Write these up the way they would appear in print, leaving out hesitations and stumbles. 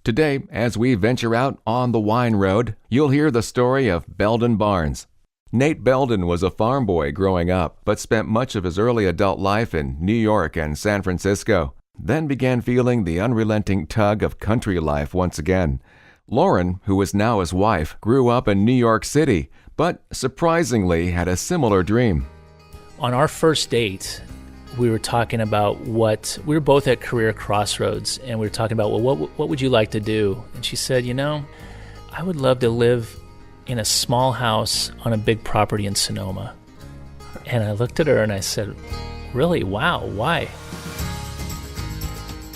Today, as we venture out on the wine road, you'll hear the story of Belden Barns. Nate Belden was a farm boy growing up, but spent much of his early adult life in New York and San Francisco, then began feeling the unrelenting tug of country life once again. Lauren, who is now his wife, grew up in New York City, but surprisingly had a similar dream. On our first date, we were talking about we were both at career crossroads, and we were talking about, well, what would you like to do? And she said, I would love to live in a small house on a big property in Sonoma. And I looked at her and I said, really? Wow, why?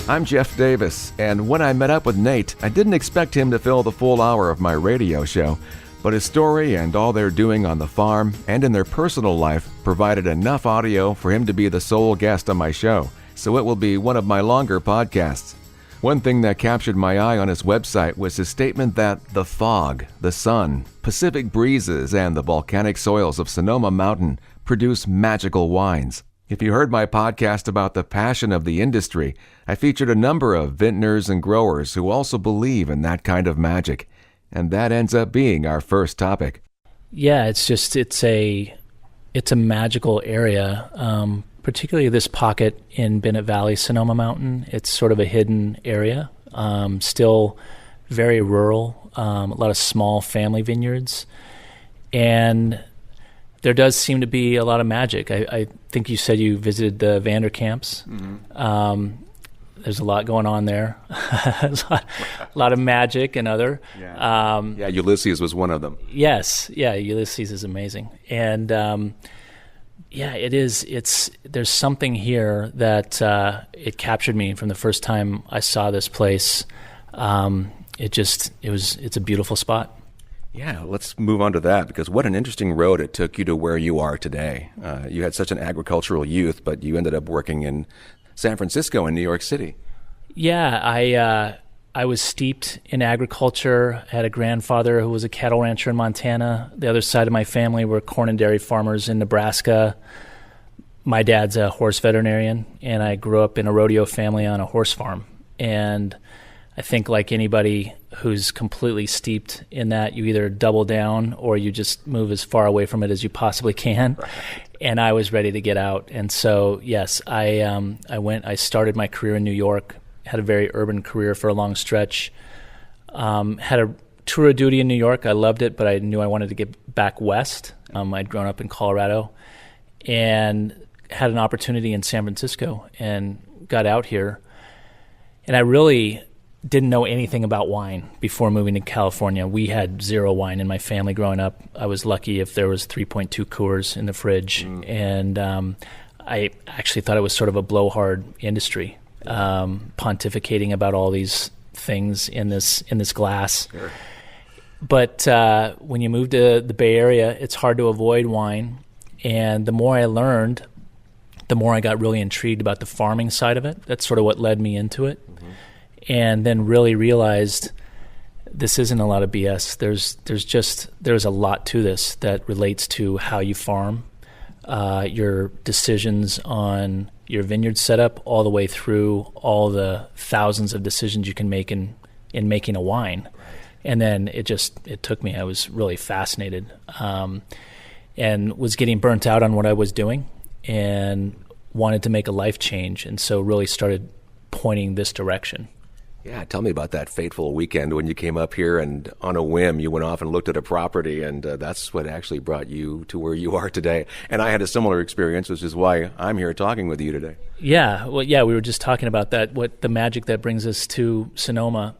I'm Jeff Davis, and when I met up with Nate, I didn't expect him to fill the full hour of my radio show, but his story and all they're doing on the farm and in their personal life provided enough audio for him to be the sole guest on my show, so it will be one of my longer podcasts. One thing that captured my eye on his website was his statement that the fog, the sun, Pacific breezes, and the volcanic soils of Sonoma Mountain produce magical wines. If you heard my podcast about the passion of the industry, I featured a number of vintners and growers who also believe in that kind of magic. And that ends up being our first topic. Yeah, it's a magical area, particularly this pocket in Bennett Valley, Sonoma Mountain. It's sort of a hidden area, still very rural, a lot of small family vineyards. And there does seem to be a lot of magic. I think you said you visited the Vanderkamps. Mm-hmm. There's a lot going on there. There's a lot of magic and other. Yeah. Ulysses was one of them. Yes. Yeah, Ulysses is amazing. And it is. There's something here that it captured me from the first time I saw this place. It's a beautiful spot. Yeah, let's move on to that, because what an interesting road it took you to where you are today. You had such an agricultural youth, but you ended up working in San Francisco and New York City. Yeah, I was steeped in agriculture. I had a grandfather who was a cattle rancher in Montana. The other side of my family were corn and dairy farmers in Nebraska. My dad's a horse veterinarian, and I grew up in a rodeo family on a horse farm. And I think like anybody who's completely steeped in that, you either double down or you just move as far away from it as you possibly can. Right. And I was ready to get out. And so, yes, I started my career in New York, had a very urban career for a long stretch, had a tour of duty in New York. I loved it, but I knew I wanted to get back west. I'd grown up in Colorado and had an opportunity in San Francisco and got out here. And I really didn't know anything about wine before moving to California. We had zero wine in my family growing up. I was lucky if there was 3.2 Coors in the fridge. And I actually thought it was sort of a blowhard industry, pontificating about all these things in this glass. Sure. But when you move to the Bay Area, it's hard to avoid wine. And the more I learned, the more I got really intrigued about the farming side of it. That's sort of what led me into it. Mm-hmm. And then really realized this isn't a lot of BS. There's a lot to this that relates to how you farm, your decisions on your vineyard setup, all the way through all the thousands of decisions you can make in making a wine. And then it took me. I was really fascinated, and was getting burnt out on what I was doing, and wanted to make a life change. And so really started pointing this direction. Yeah, tell me about that fateful weekend when you came up here and on a whim you went off and looked at a property, and that's what actually brought you to where you are today. And I had a similar experience, which is why I'm here talking with you today. Yeah, well, we were just talking about that, what the magic that brings us to Sonoma.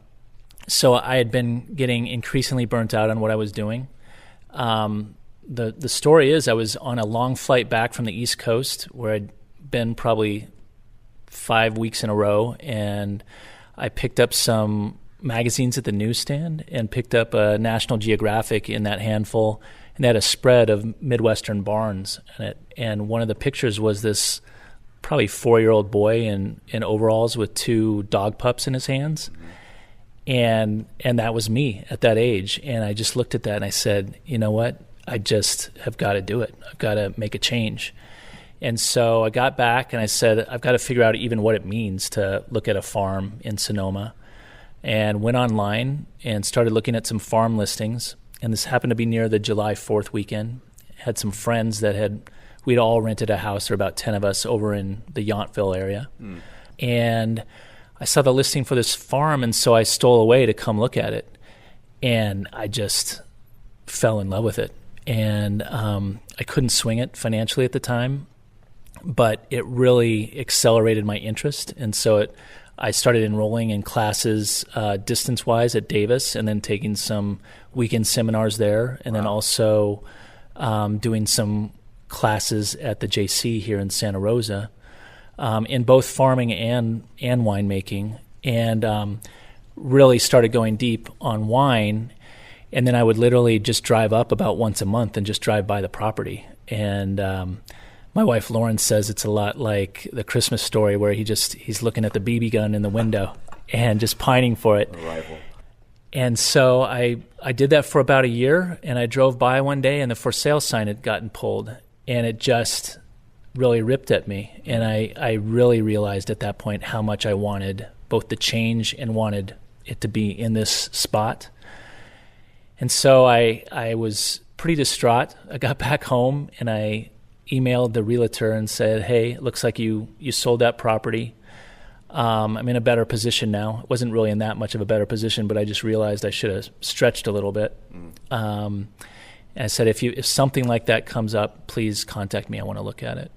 So I had been getting increasingly burnt out on what I was doing. The story is I was on a long flight back from the East Coast where I'd been probably 5 weeks in a row, and I picked up some magazines at the newsstand and picked up a National Geographic in that handful, and they had a spread of Midwestern barns in it. And one of the pictures was this probably 4-year-old boy in overalls with 2 dog pups in his hands. And that was me at that age. And I just looked at that and I said, you know what? I just have got to do it. I've got to make a change. And so I got back and I said, I've got to figure out even what it means to look at a farm in Sonoma. and went online and started looking at some farm listings. And this happened to be near the July 4th weekend. Had some friends we'd all rented a house. There were about 10 of us over in the Yountville area. And I saw the listing for this farm, and so I stole away to come look at it. And I just fell in love with it. And I couldn't swing it financially at the time, but it really accelerated my interest. And so I started enrolling in classes distance-wise at Davis, and then taking some weekend seminars there, and then also doing some classes at the JC here in Santa Rosa in both farming and winemaking, and really started going deep on wine. And then I would literally just drive up about once a month and just drive by the property. And my wife Lauren says it's a lot like the Christmas Story, where he's looking at the BB gun in the window and just pining for it. A rifle. And so I did that for about a year, and I drove by one day and the for sale sign had gotten pulled, and it just really ripped at me. And I really realized at that point how much I wanted both the change and wanted it to be in this spot. And so I was pretty distraught. I got back home and I emailed the realtor and said, hey, it looks like you sold that property. I'm in a better position now. It wasn't really in that much of a better position, but I just realized I should have stretched a little bit. And I said, if something like that comes up, please contact me. I want to look at it.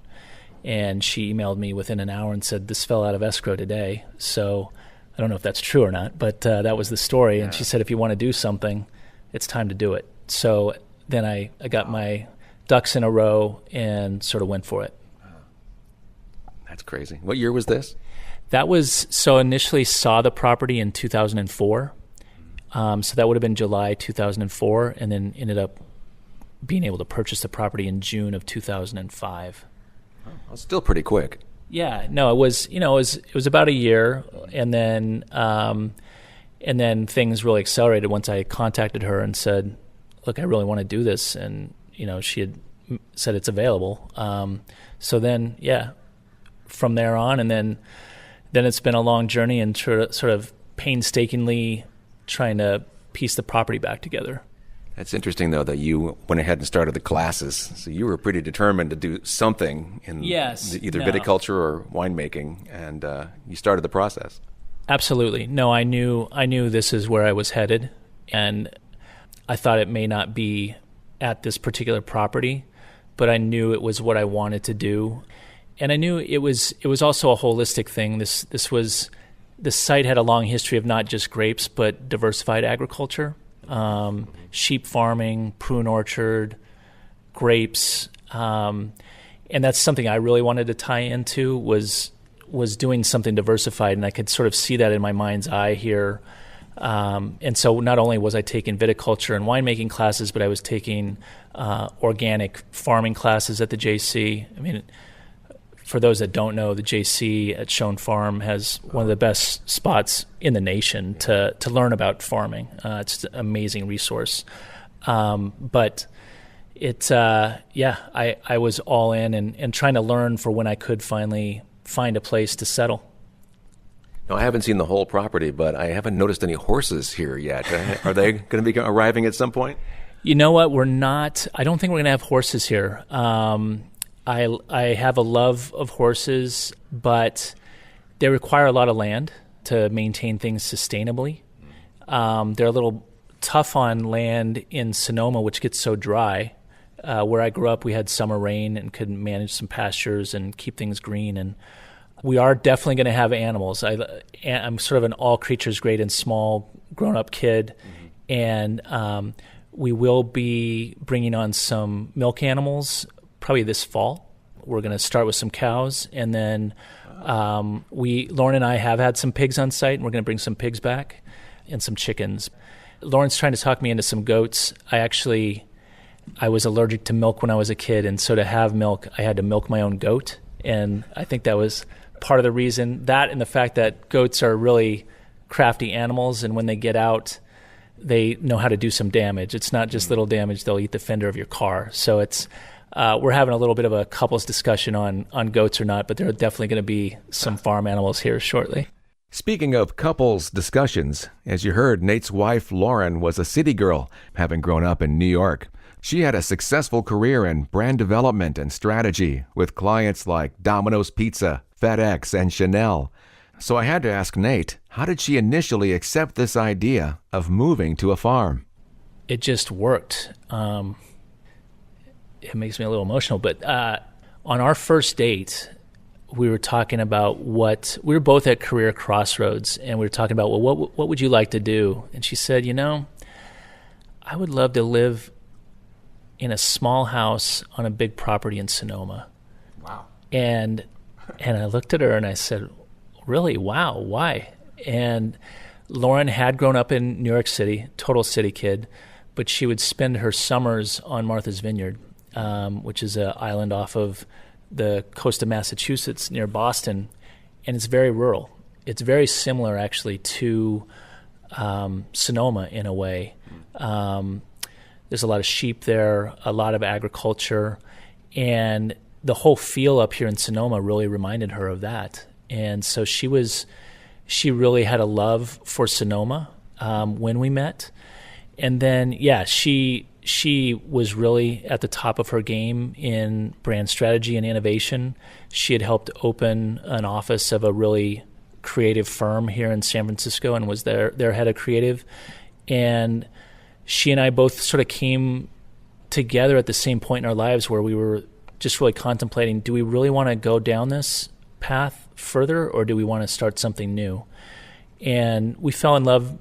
And she emailed me within an hour and said, this fell out of escrow today. So I don't know if that's true or not, but that was the story. Yeah. And she said, if you want to do something, it's time to do it. So then I got my ducks in a row and sort of went for it. That's crazy. What year was this? So initially saw the property in 2004. So that would have been July 2004, and then ended up being able to purchase the property in June of 2005. Oh, well, still pretty quick. Yeah, no, it was about a year, and then things really accelerated once I contacted her and said, look, I really want to do this. And, she had said it's available. So then, yeah, from there on, and then it's been a long journey and sort of painstakingly trying to piece the property back together. That's interesting, though, that you went ahead and started the classes. So you were pretty determined to do something in either viticulture or winemaking, and you started the process. Absolutely. No, I knew this is where I was headed, and I thought it may not be at this particular property, but I knew it was what I wanted to do. And I knew it was also a holistic thing. This site had a long history of not just grapes, but diversified agriculture. Sheep farming, prune orchard, grapes, and that's something I really wanted to tie into was doing something diversified, and I could sort of see that in my mind's eye here. And so not only was I taking viticulture and winemaking classes, but I was taking organic farming classes at the JC. I mean, for those that don't know, the JC at Schoen Farm has one of the best spots in the nation to learn about farming. It's an amazing resource. But I was all in and trying to learn for when I could finally find a place to settle. No, I haven't seen the whole property, but I haven't noticed any horses here yet. Are they going to be arriving at some point? You know what? We're not. I don't think we're going to have horses here. I have a love of horses, but they require a lot of land to maintain things sustainably. They're a little tough on land in Sonoma, which gets so dry. Where I grew up, we had summer rain and could manage some pastures and keep things green. And we are definitely going to have animals. I'm sort of an all creatures great and small grown-up kid, and we will be bringing on some milk animals probably this fall. We're going to start with some cows, and then Lauren and I have had some pigs on site, and we're going to bring some pigs back and some chickens. Lauren's trying to talk me into some goats. I was allergic to milk when I was a kid, and so to have milk, I had to milk my own goat, and I think that was part of the reason. That and the fact that goats are really crafty animals, and when they get out, they know how to do some damage. It's not just little damage. They'll eat the fender of your car. So it's we're having a little bit of a couples discussion on goats or not, but there are definitely going to be some farm animals here shortly. Speaking of couples discussions, as you heard, Nate's wife, Lauren, was a city girl, having grown up in New York. She had a successful career in brand development and strategy with clients like Domino's Pizza, FedEx, and Chanel. So I had to ask Nate, how did she initially accept this idea of moving to a farm? It just worked. It makes me a little emotional, but on our first date, we were talking about we were both at career crossroads, and we were talking about, well, what would you like to do? And she said, I would love to live in a small house on a big property in Sonoma. Wow. And I looked at her and I said, really? Wow. Why? And Lauren had grown up in New York City, total city kid, but she would spend her summers on Martha's Vineyard, which is an island off of the coast of Massachusetts near Boston, and it's very rural. It's very similar, actually, to Sonoma in a way. There's a lot of sheep there, a lot of agriculture, and the whole feel up here in Sonoma really reminded her of that. And so she really had a love for Sonoma when we met. And then, she was really at the top of her game in brand strategy and innovation. She had helped open an office of a really creative firm here in San Francisco and was their head of creative. And she and I both sort of came together at the same point in our lives where we were just really contemplating, do we really want to go down this path further, or do we want to start something new? And we fell in love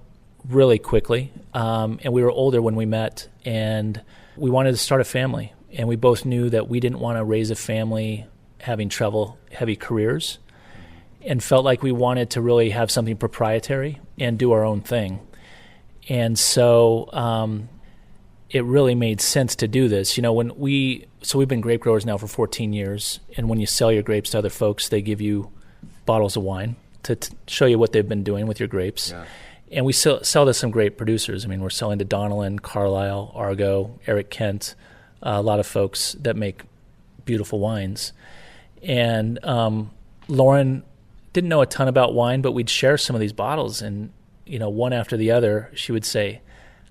really quickly, and we were older when we met, and we wanted to start a family. And we both knew that we didn't want to raise a family having heavy careers, and felt like we wanted to really have something proprietary and do our own thing. And so it really made sense to do this. We've been grape growers now for 14 years, and when you sell your grapes to other folks, they give you bottles of wine to show you what they've been doing with your grapes. Yeah. And we sell to some great producers. I mean, we're selling to Donnellan, Carlisle, Argo, Eric Kent, a lot of folks that make beautiful wines. And Lauren didn't know a ton about wine, but we'd share some of these bottles, and one after the other, she would say,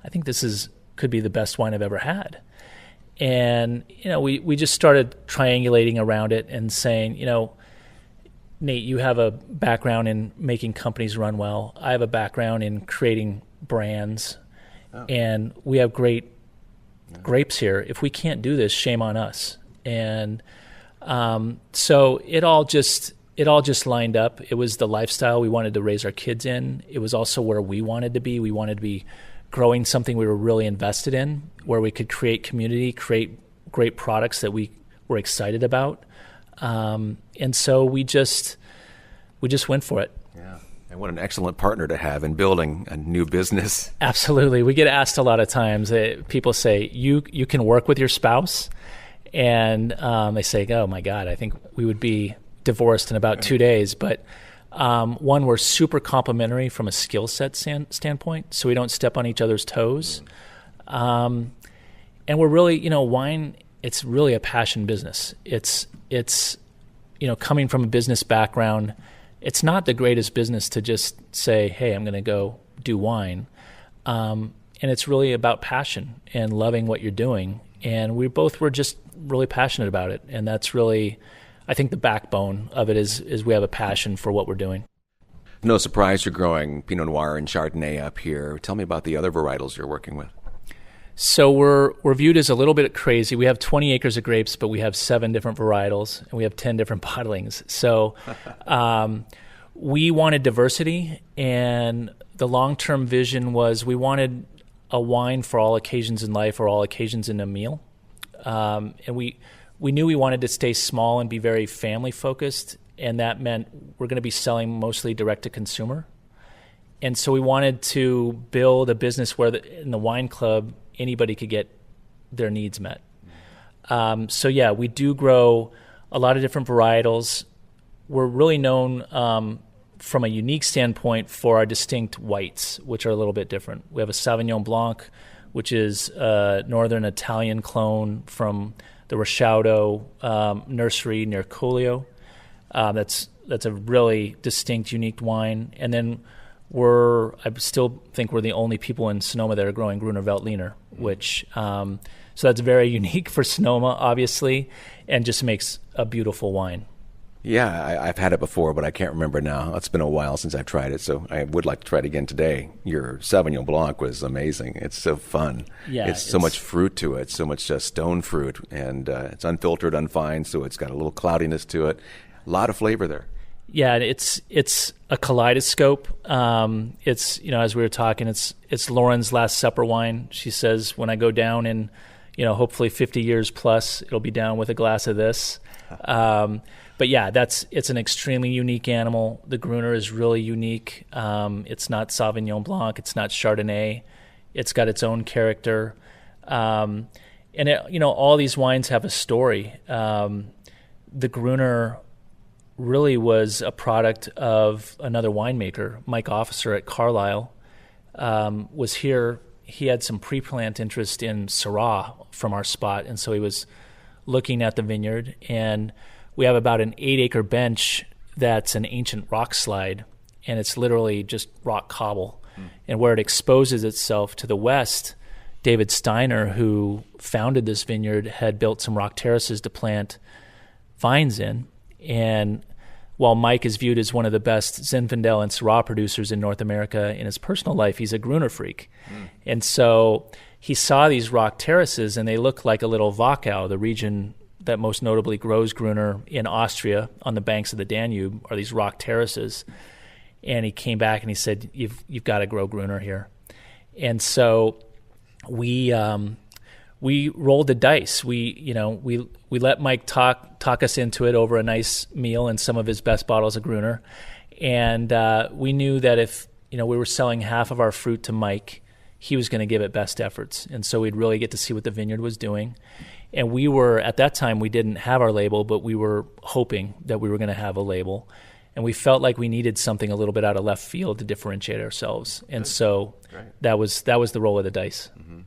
I think this could be the best wine I've ever had. And, we just started triangulating around it and saying, Nate, you have a background in making companies run well. I have a background in creating brands. Oh. And we have great grapes here. If we can't do this, shame on us. And so it all just lined up. It was the lifestyle we wanted to raise our kids in. It was also where we wanted to be. We wanted to be growing something we were really invested in, where we could create community, create great products that we were excited about. And so we just went for it. Yeah. And what an excellent partner to have in building a new business. Absolutely. We get asked a lot of times, people say, you can work with your spouse. And they say, oh my God, I think we would be divorced in about 2 days. But one, we're super complementary from a skill set standpoint, so we don't step on each other's toes. And we're really, wine, it's really a passion business. It's coming from a business background, it's not the greatest business to just say, hey, I'm going to go do wine. And it's really about passion and loving what you're doing. And we both were just really passionate about it. And that's really, I think, the backbone of it is we have a passion for what we're doing. No surprise you're growing Pinot Noir and Chardonnay up here. Tell me about the other varietals you're working with. So we're viewed as a little bit crazy. We have 20 acres of grapes, but we have 7 different varietals, and we have 10 different bottlings. So we wanted diversity, and the long-term vision was we wanted a wine for all occasions in life or all occasions in a meal. And we knew we wanted to stay small and be very family-focused, and that meant we're going to be selling mostly direct-to-consumer. And so we wanted to build a business where in the wine club, anybody could get their needs met. We do grow a lot of different varietals. We're really known from a unique standpoint for our distinct whites, which are a little bit different. We have a Sauvignon Blanc, which is a northern Italian clone from the Rosciaudo nursery near Cullio. That's a really distinct, unique wine. And then I still think we're the only people in Sonoma that are growing Gruner Veltliner, which so that's very unique for Sonoma, obviously, and just makes a beautiful wine. Yeah, I've had it before, but I can't remember now. It's been a while since I've tried it, so I would like to try it again today. Your Sauvignon Blanc was amazing. It's so fun. Yeah, it's so much fruit to it, so much stone fruit, and it's unfiltered, unfined, so it's got a little cloudiness to it. A lot of flavor there. Yeah, it's a kaleidoscope. It's, as we were talking, it's Lauren's Last Supper wine. She says, when I go down in, hopefully 50 years plus, it'll be down with a glass of this. But yeah, it's an extremely unique animal. The Gruner is really unique. It's not Sauvignon Blanc. It's not Chardonnay. It's got its own character. And all these wines have a story. The Gruner really was a product of another winemaker, Mike Officer at Carlisle, was here. He had some pre-plant interest in Syrah from our spot, and so he was looking at the vineyard, and we have about an 8-acre bench that's an ancient rock slide, and it's literally just rock cobble. And where it exposes itself to the west, David Steiner, who founded this vineyard, had built some rock terraces to plant vines in. And while Mike is viewed as one of the best Zinfandel and Syrah producers in North America, in his personal life, he's a Gruner freak. And so he saw these rock terraces, and they look like a little Wachau, the region that most notably grows Gruner in Austria on the banks of the Danube, are these rock terraces. And he came back and he said, you've got to grow Gruner here. And so we rolled the dice. We let Mike talk us into it over a nice meal and some of his best bottles of Gruner. And we knew that if we were selling half of our fruit to Mike, he was going to give it best efforts. And so we'd really get to see what the vineyard was doing. And we were, at that time, we didn't have our label, but we were hoping that we were going to have a label. And we felt like we needed something a little bit out of left field to differentiate ourselves. And so that was the roll of the dice. Mm-hmm.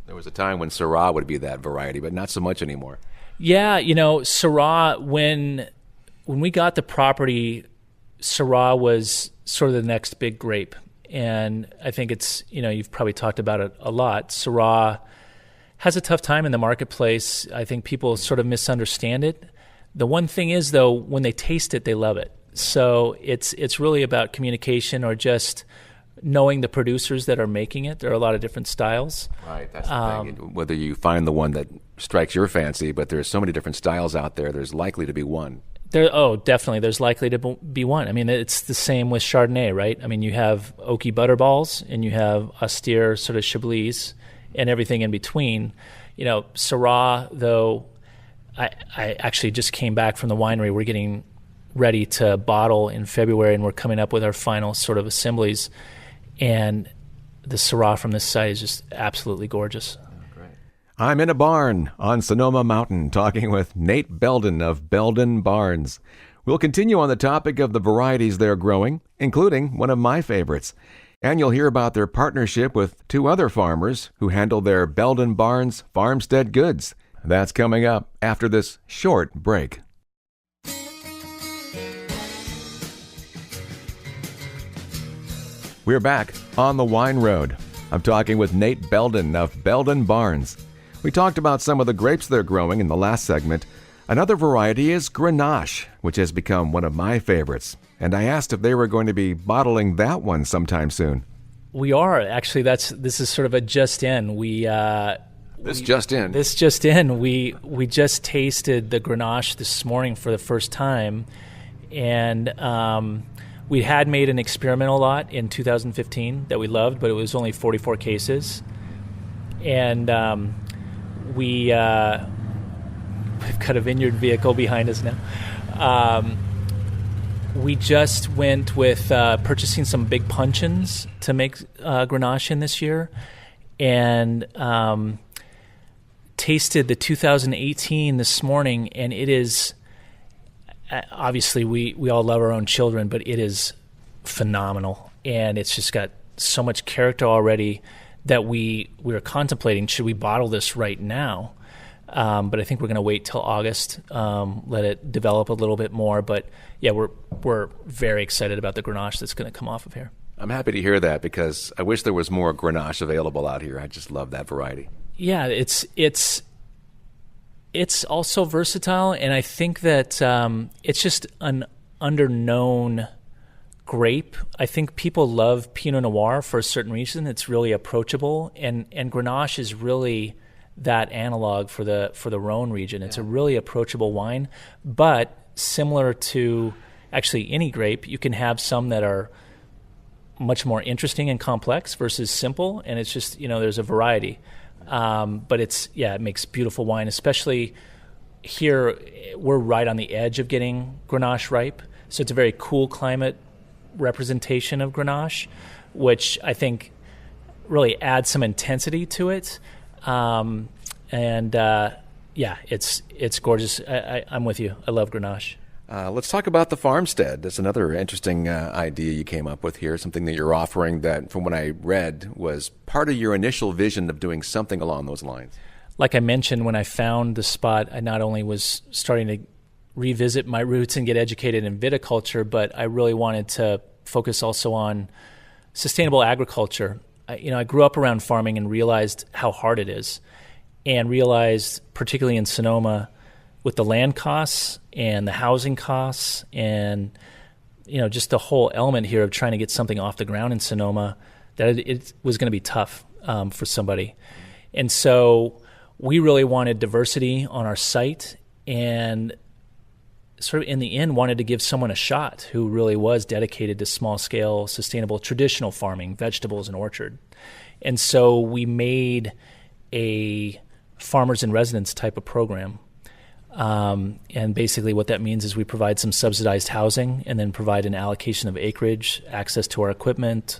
There was a time when Syrah would be that variety, but not so much anymore. Yeah, Syrah, when we got the property, Syrah was sort of the next big grape. And I think it's, you've probably talked about it a lot. Syrah has a tough time in the marketplace. I think people sort of misunderstand it. The one thing is, though, when they taste it, they love it. So it's really about communication, or just knowing the producers that are making it. There are a lot of different styles. Right, that's the thing. Whether you find the one that strikes your fancy, but there's so many different styles out there, there's likely to be one. Definitely. There's likely to be one. I mean, it's the same with Chardonnay, right? I mean, you have oaky butterballs, and you have austere sort of Chablis, and everything in between. Syrah, though, I actually just came back from the winery. We're getting ready to bottle in February, and we're coming up with our final sort of assemblies. And the Syrah from this site is just absolutely gorgeous. Great. I'm in a barn on Sonoma Mountain talking with Nate Belden of Belden Barns. We'll continue on the topic of the varieties they're growing, including one of my favorites. And you'll hear about their partnership with two other farmers who handle their Belden Barns farmstead goods. That's coming up after this short break. We're back on the Wine Road. I'm talking with Nate Belden of Belden Barns. We talked about some of the grapes they're growing in the last segment. Another variety is Grenache, which has become one of my favorites. And I asked if they were going to be bottling that one sometime soon. We are. Actually, this is sort of a just in. We just tasted the Grenache this morning for the first time. And we had made an experimental lot in 2015 that we loved, but it was only 44 cases. And we've got a vineyard vehicle behind us now. We just went with purchasing some big puncheons to make Grenache in this year, and tasted the 2018 this morning, and it is... Obviously, we all love our own children, but it is phenomenal, and it's just got so much character already that we were contemplating, should we bottle this right now? But I think we're going to wait till August, let it develop a little bit more. But yeah, we're very excited about the Grenache that's going to come off of here. I'm happy to hear that because I wish there was more Grenache available out here. I just love that variety. Yeah, it's also versatile, and I think that it's just an underknown grape. I think people love Pinot Noir for a certain reason. It's really approachable, and Grenache is really that analog for the Rhone region. It's a really approachable wine, but similar to actually any grape, you can have some that are much more interesting and complex versus simple, and it's just, there's a variety. But it makes beautiful wine, especially here. We're right on the edge of getting Grenache ripe, so it's a very cool climate representation of Grenache, which I think really adds some intensity to it. It's gorgeous. I'm with you. I love Grenache. Let's talk about the farmstead. That's another interesting idea you came up with here, something that you're offering that, from what I read, was part of your initial vision of doing something along those lines. Like I mentioned, when I found the spot, I not only was starting to revisit my roots and get educated in viticulture, but I really wanted to focus also on sustainable agriculture. I grew up around farming and realized how hard it is, and realized, particularly in Sonoma, with the land costs and the housing costs and, just the whole element here of trying to get something off the ground in Sonoma, that it was going to be tough for somebody. And so we really wanted diversity on our site, and sort of in the end wanted to give someone a shot who really was dedicated to small-scale, sustainable, traditional farming, vegetables and orchard. And so we made a farmers in residence type of program. And basically what that means is we provide some subsidized housing and then provide an allocation of acreage, access to our equipment,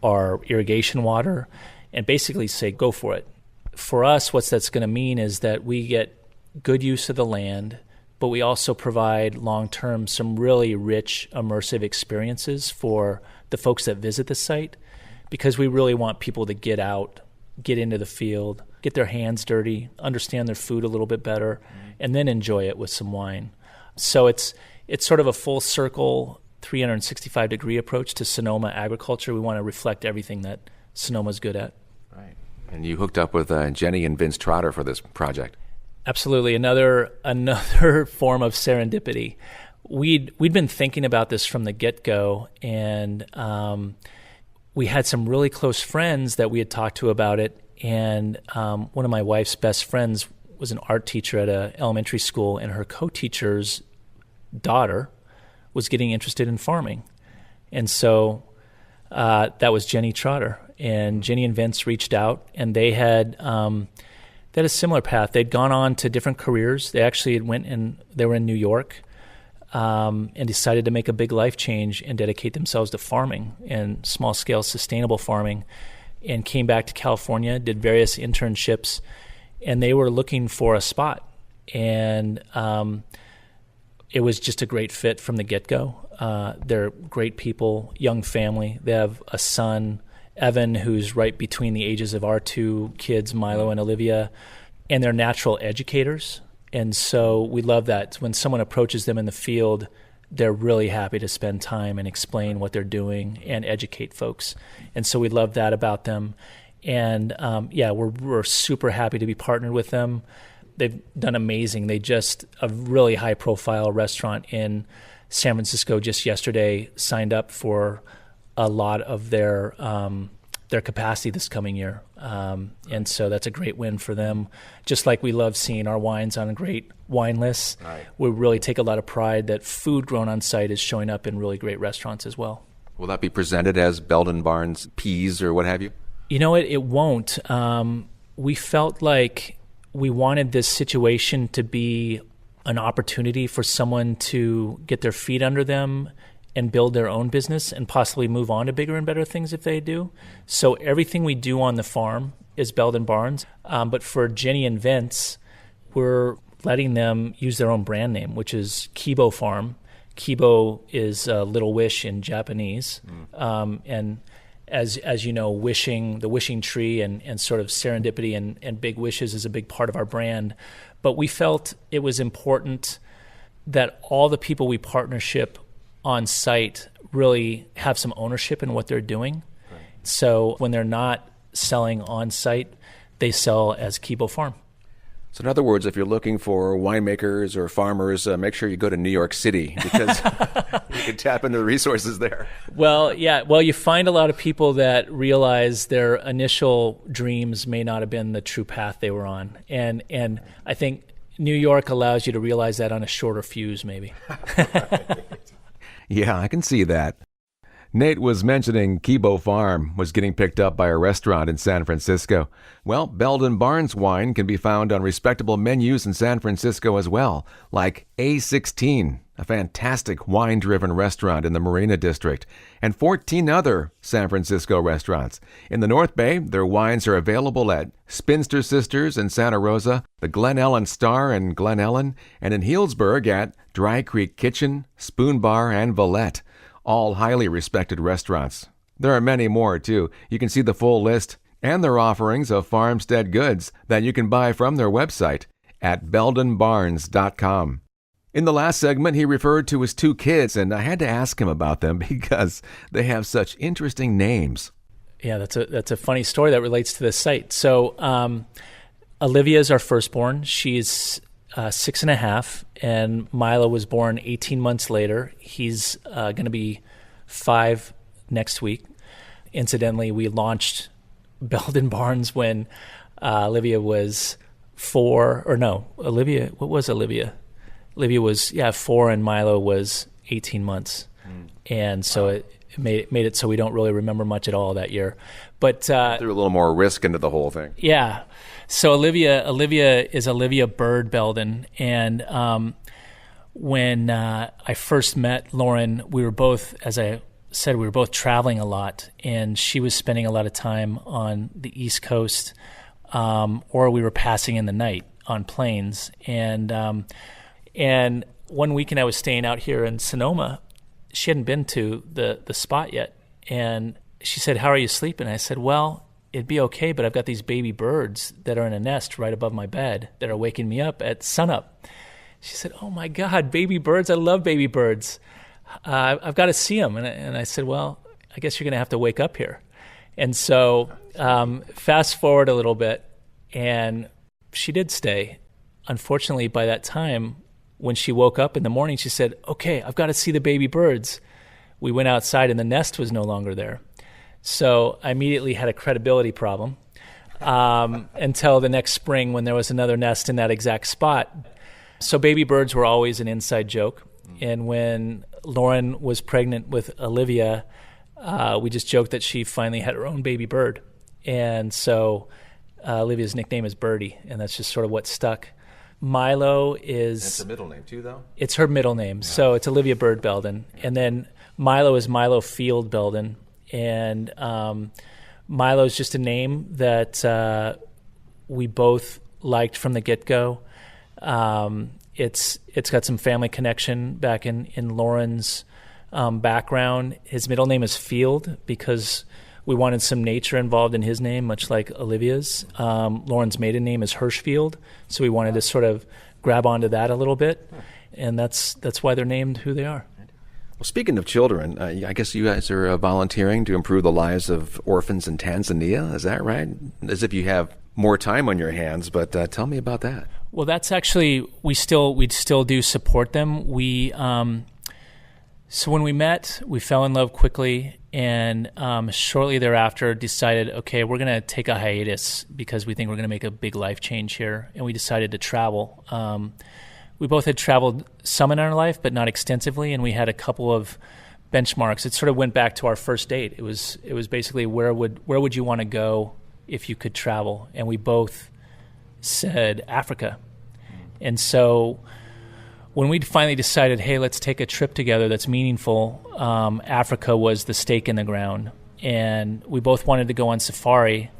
our irrigation water, and basically say, go for it. For us, what that's going to mean is that we get good use of the land, but we also provide long-term some really rich, immersive experiences for the folks that visit the site, because we really want people to get out, get into the field, get their hands dirty, understand their food a little bit better, and then enjoy it with some wine. So it's sort of a full circle, 365-degree approach to Sonoma agriculture. We want to reflect everything that Sonoma's good at. Right. And you hooked up with Jenny and Vince Trotter for this project. Absolutely. Another form of serendipity. We'd been thinking about this from the get-go, and we had some really close friends that we had talked to about it. And one of my wife's best friends was an art teacher at an elementary school, and her co-teacher's daughter was getting interested in farming. And so that was Jenny Trotter. And Jenny and Vince reached out, and they had a similar path. They'd gone on to different careers. They actually they were in New York, and decided to make a big life change and dedicate themselves to farming and small-scale sustainable farming, and came back to California, did various internships, and they were looking for a spot. And it was just a great fit from the get-go. They're great people, young family. They have a son, Evan, who's right between the ages of our two kids, Milo and Olivia, and they're natural educators. And so we love that. When someone approaches them in the field, they're really happy to spend time and explain what they're doing and educate folks. And so we love that about them. And we're super happy to be partnered with them. They've done amazing. They just, a really high-profile restaurant in San Francisco just yesterday signed up for a lot of their capacity this coming year. And so that's a great win for them. Just like we love seeing our wines on great wine lists, right. We really take a lot of pride that food grown on site is showing up in really great restaurants as well. Will that be presented as Belden Barns peas or what have you? It won't. We felt like we wanted this situation to be an opportunity for someone to get their feet under them and build their own business and possibly move on to bigger and better things if they do. So everything we do on the farm is Belden Barns. But for Jenny and Vince, we're letting them use their own brand name, which is Kibo Farm. Kibo is Little Wish in Japanese. And as you know, the wishing tree and sort of serendipity and big wishes is a big part of our brand. But we felt it was important that all the people we partnership on site really have some ownership in what they're doing. Right. So when they're not selling on site, they sell as Kibo Farm. So in other words, if you're looking for winemakers or farmers, make sure you go to New York City, because you can tap into the resources there. Well, yeah. Well, you find a lot of people that realize their initial dreams may not have been the true path they were on. And I think New York allows you to realize that on a shorter fuse, maybe. Yeah, I can see that. Nate was mentioning Kibo Farm was getting picked up by a restaurant in San Francisco. Well, Belden Barns wine can be found on respectable menus in San Francisco as well, like A16, a fantastic wine-driven restaurant in the Marina District, and 14 other San Francisco restaurants. In the North Bay, their wines are available at Spinster Sisters in Santa Rosa, the Glen Ellen Star in Glen Ellen, and in Healdsburg at Dry Creek Kitchen, Spoon Bar, and Valette. All highly respected restaurants. There are many more, too. You can see the full list and their offerings of farmstead goods that you can buy from their website at beldenbarns.com. In the last segment, he referred to his 2 kids, and I had to ask him about them because they have such interesting names. Yeah, that's a funny story that relates to this site. So Olivia is our firstborn. She's 6.5, and Milo was born 18 months later. He's going to be 5 next week. Incidentally, we launched Belden Barns when Olivia was 4, or no, Olivia, what was Olivia? Olivia was, 4, and Milo was 18 months. And so it made it so we don't really remember much at all that year. But threw a little more risk into the whole thing. Yeah. So Olivia is Olivia Bird Belden, and when I first met Lauren, we were both, as I said, we were both traveling a lot, and she was spending a lot of time on the East Coast, or we were passing in the night on planes, and one weekend I was staying out here in Sonoma. She hadn't been to the spot yet, and she said, "How are you sleeping?" I said, "Well, it'd be okay, but I've got these baby birds that are in a nest right above my bed that are waking me up at sunup." She said, "Oh my God, baby birds! I love baby birds. I've got to see them." And I said, "Well, I guess you're going to have to wake up here." And so fast forward a little bit, and she did stay. Unfortunately, by that time, when she woke up in the morning, she said, "Okay, I've got to see the baby birds." We went outside, and the nest was no longer there. So I immediately had a credibility problem until the next spring when there was another nest in that exact spot. So baby birds were always an inside joke. And when Lauren was pregnant with Olivia, we just joked that she finally had her own baby bird. And so Olivia's nickname is Birdie, and that's just sort of what stuck. Milo is... That's a middle name too, though? It's her middle name. Yeah. So it's Olivia Bird Belden. And then Milo is Milo Field Belden. And Milo is just a name that we both liked from the get-go. It's got some family connection back in Lauren's background. His middle name is Field because we wanted some nature involved in his name, much like Olivia's. Lauren's maiden name is Hirschfield, so we wanted to sort of grab onto that a little bit, and that's why they're named who they are. Well, speaking of children, I guess you guys are volunteering to improve the lives of orphans in Tanzania. Is that right? As if you have more time on your hands, but tell me about that. Well, that's actually we still do support them. So when we met, we fell in love quickly, and shortly thereafter decided, okay, we're going to take a hiatus because we think we're going to make a big life change here, and we decided to travel. We both had traveled some in our life, but not extensively, and we had a couple of benchmarks. It sort of went back to our first date. It was basically where would you want to go if you could travel? And we both said Africa. And so when we finally decided, hey, let's take a trip together that's meaningful, Africa was the stake in the ground. And we both wanted to go on safari.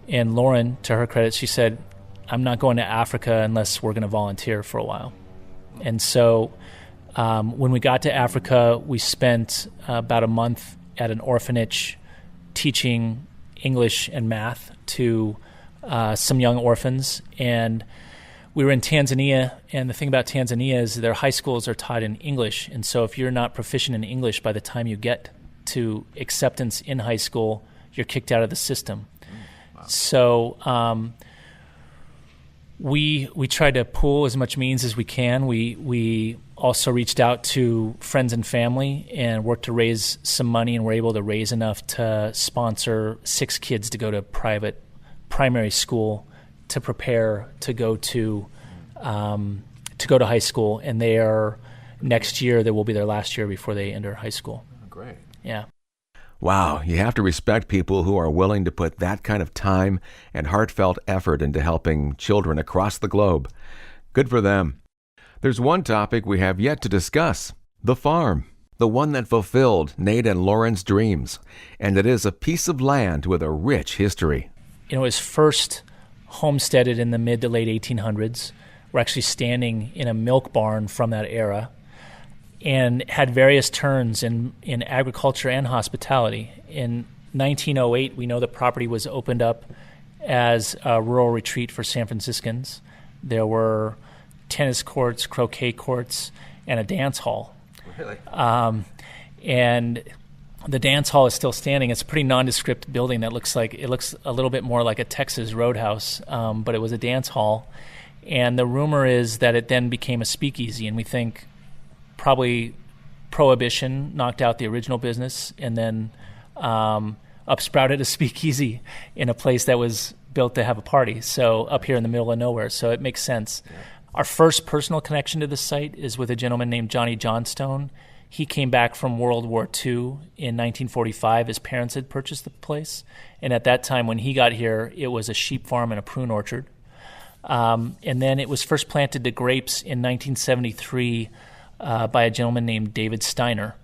And Lauren, to her credit, she said, I'm not going to Africa unless we're going to volunteer for a while. And so when we got to Africa, we spent about a month at an orphanage teaching English and math to some young orphans. And we were in Tanzania, and the thing about Tanzania is their high schools are taught in English. And so if you're not proficient in English by the time you get to acceptance in high school, you're kicked out of the system. Wow. So we tried to pool as much means as we can. We also reached out to friends and family and worked to raise some money, and were able to raise enough to sponsor 6 kids to go to private primary school to prepare to go to high school. And next year they will be their last year before they enter high school. Oh, great. Yeah. Wow, you have to respect people who are willing to put that kind of time and heartfelt effort into helping children across the globe. Good for them. There's one topic we have yet to discuss: the farm, the one that fulfilled Nate and Lauren's dreams, and it is a piece of land with a rich history. It was first homesteaded in the mid to late 1800s. We're actually standing in a milk barn from that era, and had various turns in agriculture and hospitality. In 1908, we know the property was opened up as a rural retreat for San Franciscans. There were tennis courts, croquet courts, and a dance hall. Really? And the dance hall is still standing. It's a pretty nondescript building that looks a little bit more like a Texas roadhouse, but it was a dance hall. And the rumor is that it then became a speakeasy, and we think probably Prohibition knocked out the original business, and then upsprouted a speakeasy in a place that was built to have a party, so up here in the middle of nowhere. So it makes sense. Yeah. Our first personal connection to this site is with a gentleman named Johnny Johnstone. He came back from World War II in 1945. His parents had purchased the place, and at that time when he got here, it was a sheep farm and a prune orchard. And then it was first planted to grapes in 1973 by a gentleman named David Steiner.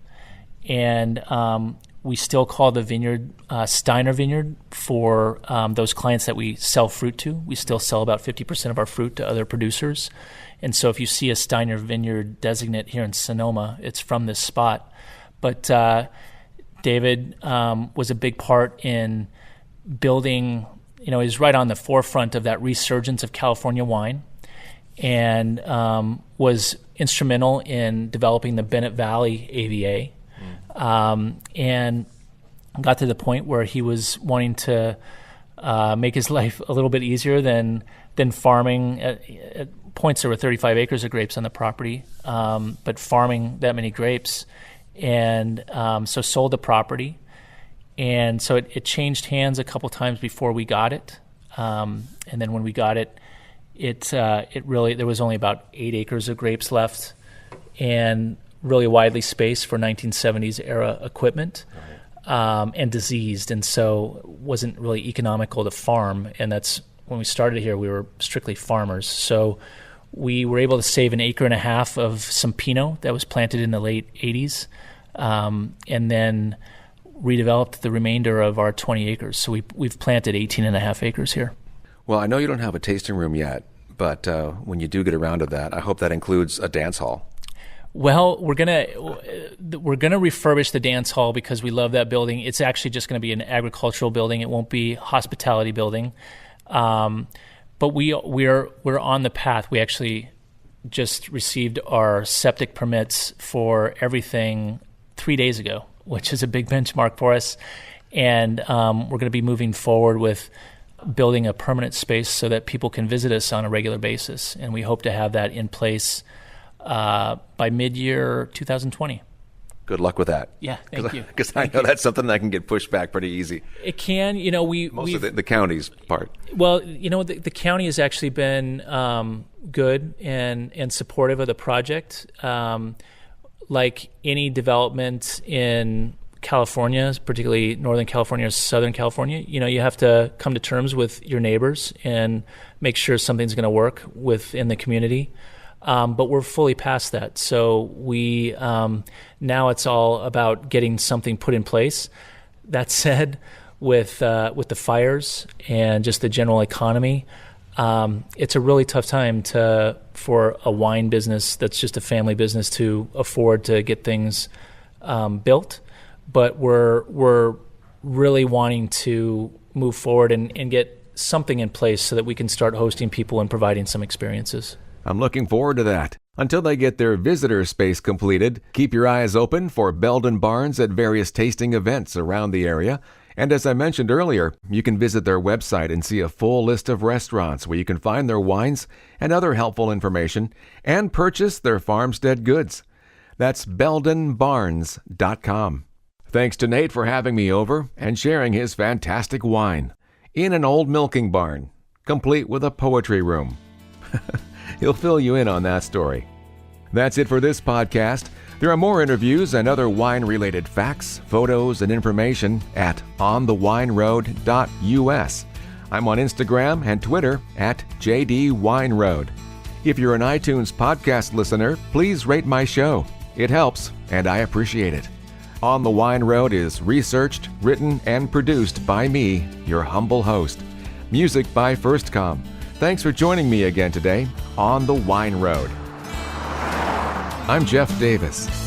And we still call the vineyard Steiner Vineyard for those clients that we sell fruit to. We still sell about 50% of our fruit to other producers. And so if you see a Steiner Vineyard designate here in Sonoma, it's from this spot. But David was a big part in building, he's right on the forefront of that resurgence of California wine, and was instrumental in developing the Bennett Valley AVA, and got to the point where he was wanting to make his life a little bit easier than farming. At points there were 35 acres of grapes on the property, but farming that many grapes, and so sold the property. And so it changed hands a couple times before we got it, and then when we got it, it really, there was only about 8 acres of grapes left, and really widely spaced for 1970s era equipment, and diseased, and so wasn't really economical to farm. And that's when we started here, we were strictly farmers. So we were able to save 1.5 acres of some Pinot that was planted in the late 80s, and then redeveloped the remainder of our 20 acres. So we've planted 18.5 acres here. Well, I know you don't have a tasting room yet, but when you do get around to that, I hope that includes a dance hall. Well, we're gonna refurbish the dance hall because we love that building. It's actually just going to be an agricultural building. It won't be a hospitality building. But we're on the path. We actually just received our septic permits for everything 3 days ago, which is a big benchmark for us. And we're going to be moving forward with building a permanent space so that people can visit us on a regular basis. And we hope to have that in place by mid-year 2020. Good luck with that. Yeah, thank you. Because I know that's something that can get pushed back pretty easy. It can. Most of the county's part. Well, the county has actually been good and supportive of the project. Like any development in California, particularly Northern California or Southern California, you have to come to terms with your neighbors and make sure something's going to work within the community. But we're fully past that. So we now it's all about getting something put in place. That said, with the fires and just the general economy, it's a really tough time for a wine business that's just a family business to afford to get things built. But we're really wanting to move forward and get something in place so that we can start hosting people and providing some experiences. I'm looking forward to that. Until they get their visitor space completed, keep your eyes open for Belden Barns at various tasting events around the area. And as I mentioned earlier, you can visit their website and see a full list of restaurants where you can find their wines and other helpful information and purchase their farmstead goods. That's beldenbarns.com. Thanks to Nate for having me over and sharing his fantastic wine in an old milking barn, complete with a poetry room. He'll fill you in on that story. That's it for this podcast. There are more interviews and other wine-related facts, photos, and information at onthewineroad.us. I'm on Instagram and Twitter at jdwineroad. If you're an iTunes podcast listener, please rate my show. It helps, and I appreciate it. On the Wine Road is researched, written, and produced by me, your humble host. Music by FirstCom. Thanks for joining me again today on the Wine Road. I'm Jeff Davis.